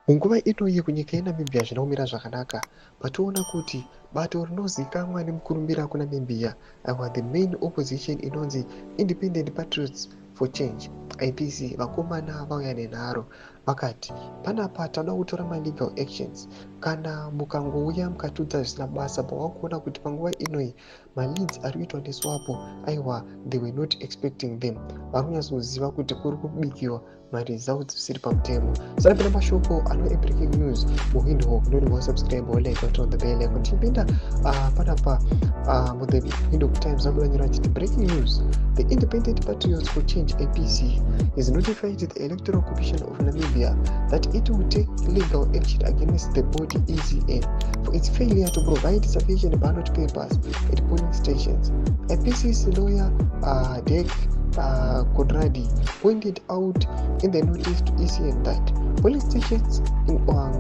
Munguva inoyi kunyika yeNamibia zvinoumira zvakanaka. Patoona kuti bato rinozivikanwa nemukurumbira kuNamibia the main opposition inonzi Independent Patriots for Change IPC vakomana vauya nenharo vakati panapa tada kutora legal actions kana mukangouya mukatudza zvisina basa pavakuona kuti panguva inoyi maleads ari kuitwa neSWAPO they were not expecting them, vari kunyatsoziva kuti kuri kubikiwa maresults zvisiri pamutemo. Saka pana mashoko anova breaking news muwindhoek ndoringa subscribe like on the bell icon tichipinda panapa the Windhoek Times vanonyora vachiti breaking news, the Independent Patriots for Change APC is notified the Electoral Commission of Namibia that it will take legal action against the body ECN for its failure to provide sufficient ballot papers at polling stations. APC's lawyer Dek Kodradi pointed out in the notice to ECN that polling stations in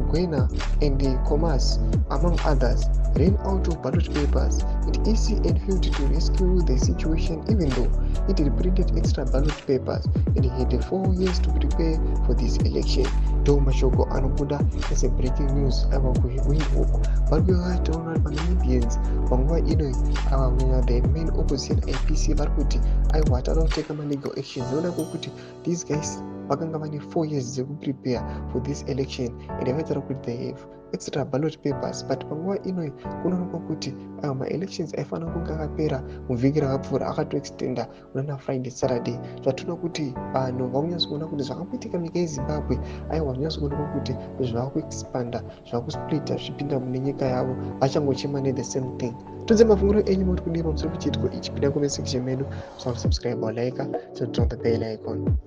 Gwena and Komas, among others, ran out of ballot papers, and ECN failed to rescue the situation even though it had printed extra ballot papers and had 4 years to prepare for this election. Ndo mashoko anobuda as a breaking news ava kuwindhoek vari kuvataura Namibians panguva inoyi the main opposition IPC vari kuti aiwa tada kuteka legal action zinoda kuti these guys vakanga vane 4 years dzekuprepare for this election and vaitaura kuti they have extra ballot papers, but panguva inoyi kunoonekwa kuti ma-elections aifanira kunge akapera muvhiki rakapfuura akatoextenda unana Friday Saturday. Zvatoona kuti vanhu vakunyatsoona kuti zvakamboitika nyika yeZimbabwe aiwa zvinyatsoonekwa kuti zvava kuexpanda, zvava kusplita zvipinda mune nyika yavo, vachangochema the same thing. Tudze mafunguro enyu muri kudii pamusoro pechiitiko ichi, pinda comment section medu, subscribe or like, turn on the bell icon.